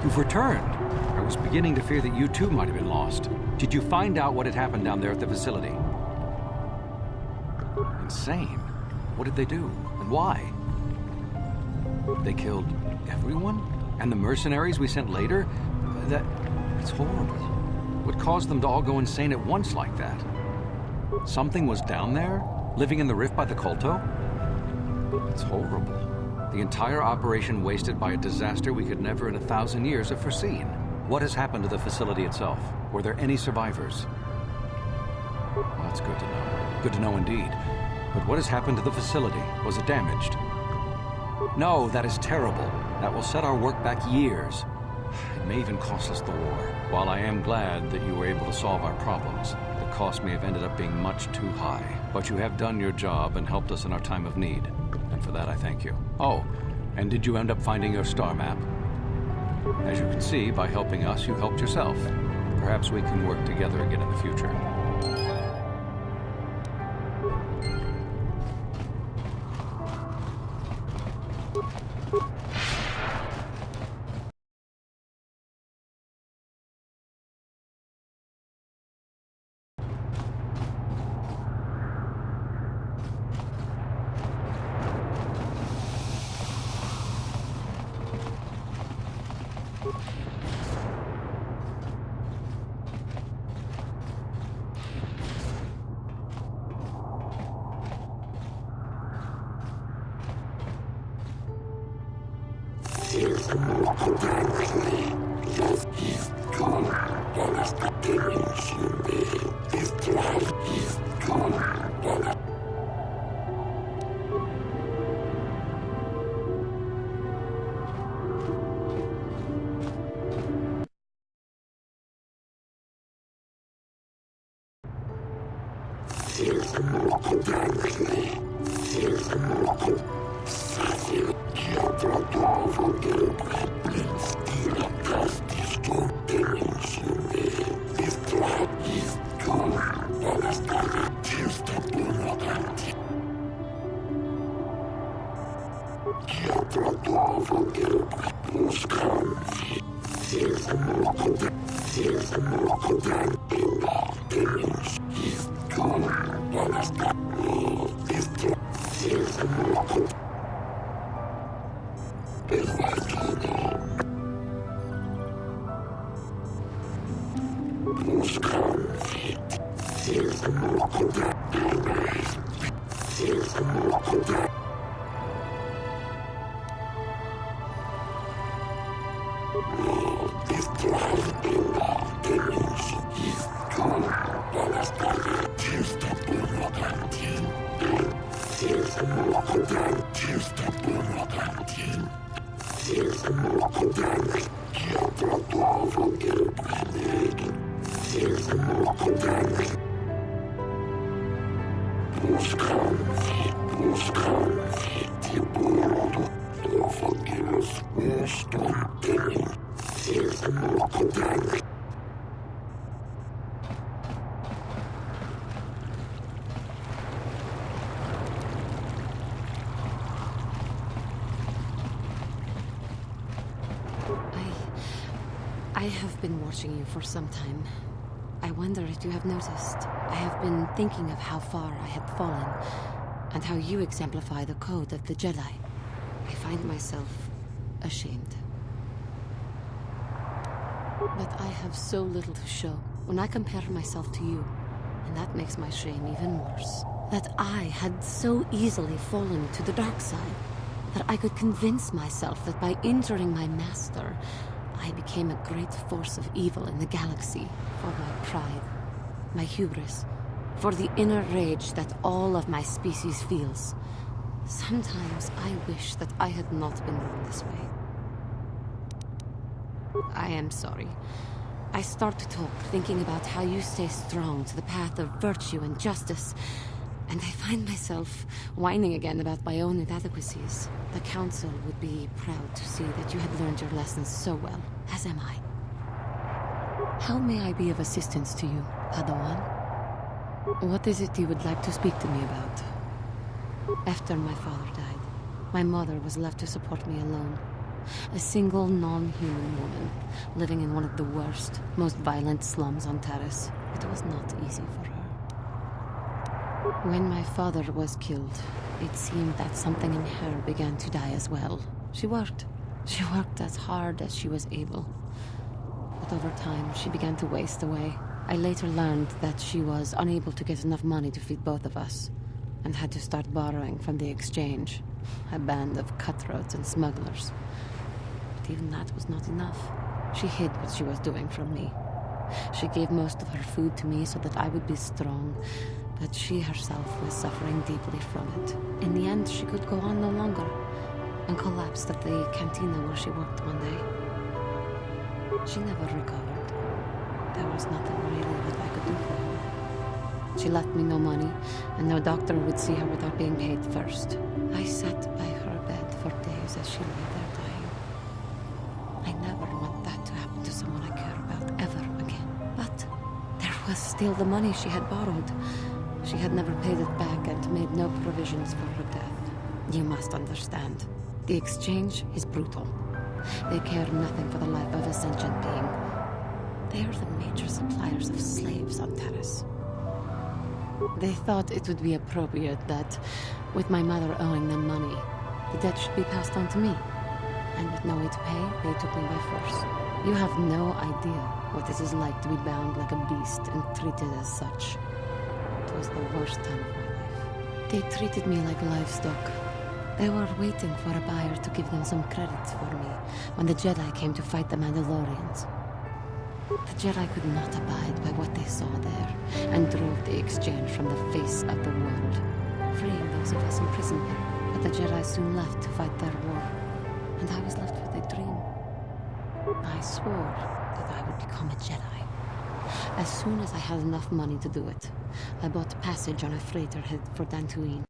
You've returned. I was beginning to fear that you too might have been lost. Did you find out what had happened down there at the facility? Insane. What did they do? And why? They killed everyone? And the mercenaries we sent later? It's horrible. What caused them to all go insane at once like that? Something was down there? Living in the rift by the KOTOR? It's horrible. The entire operation wasted by a disaster we could never in 1,000 years have foreseen. What has happened to the facility itself? Were there any survivors? Well, that's good to know. Good to know indeed. But what has happened to the facility? Was it damaged? No, that is terrible. That will set our work back years. It may even cost us the war. While I am glad that you were able to solve our problems, the cost may have ended up being much too high. But you have done your job and helped us in our time of need. And for that I thank you. Oh, and did you end up finding your star map? As you can see, by helping us, you helped yourself. Perhaps we can work together again in the future. I have been watching you for some time. I wonder if you have noticed. I have been thinking of how far I had fallen, and how you exemplify the code of the Jedi. I find myself ashamed. But I have so little to show when I compare myself to you, and that makes my shame even worse. That I had so easily fallen to the dark side, that I could convince myself that by injuring my master, I became a great force of evil in the galaxy for my pride, my hubris, for the inner rage that all of my species feels. Sometimes I wish that I had not been born this way. I am sorry. I start to talk, thinking about how you stay strong to the path of virtue and justice, and I find myself whining again about my own inadequacies. The Council would be proud to see that you had learned your lessons so well, as am I. How may I be of assistance to you, Padawan? What is it you would like to speak to me about? After my father died, my mother was left to support me alone. A single non-human woman, living in one of the worst, most violent slums on Taris. It was not easy for her. When my father was killed, it seemed that something in her began to die as well. She worked. She worked as hard as she was able. But over time, she began to waste away. I later learned that she was unable to get enough money to feed both of us, and had to start borrowing from the exchange, a band of cutthroats and smugglers. But even that was not enough. She hid what she was doing from me. She gave most of her food to me so that I would be strong, but she herself was suffering deeply from it. In the end, she could go on no longer, and collapsed at the cantina where she worked one day. She never recovered. There was nothing really that I could do for her. She left me no money, and no doctor would see her without being paid first. I sat by her bed for days as she lay there dying. I never want that to happen to someone I care about ever again. But there was still the money she had borrowed. She had never paid it back and made no provisions for her death. You must understand. The exchange is brutal. They care nothing for the life of a sentient being. They are the major suppliers of slaves on Taris. They thought it would be appropriate that, with my mother owing them money, the debt should be passed on to me. And with no way to pay, they took me by force. You have no idea what it is like to be bound like a beast and treated as such. It was the worst time of my life. They treated me like livestock. They were waiting for a buyer to give them some credits for me when the Jedi came to fight the Mandalorians. The Jedi could not abide by what they saw there, and drove the exchange from the face of the world, freeing those of us imprisoned there. But the Jedi soon left to fight their war, and I was left with a dream. I swore that I would become a Jedi. As soon as I had enough money to do it, I bought passage on a freighter headed for Dantooine.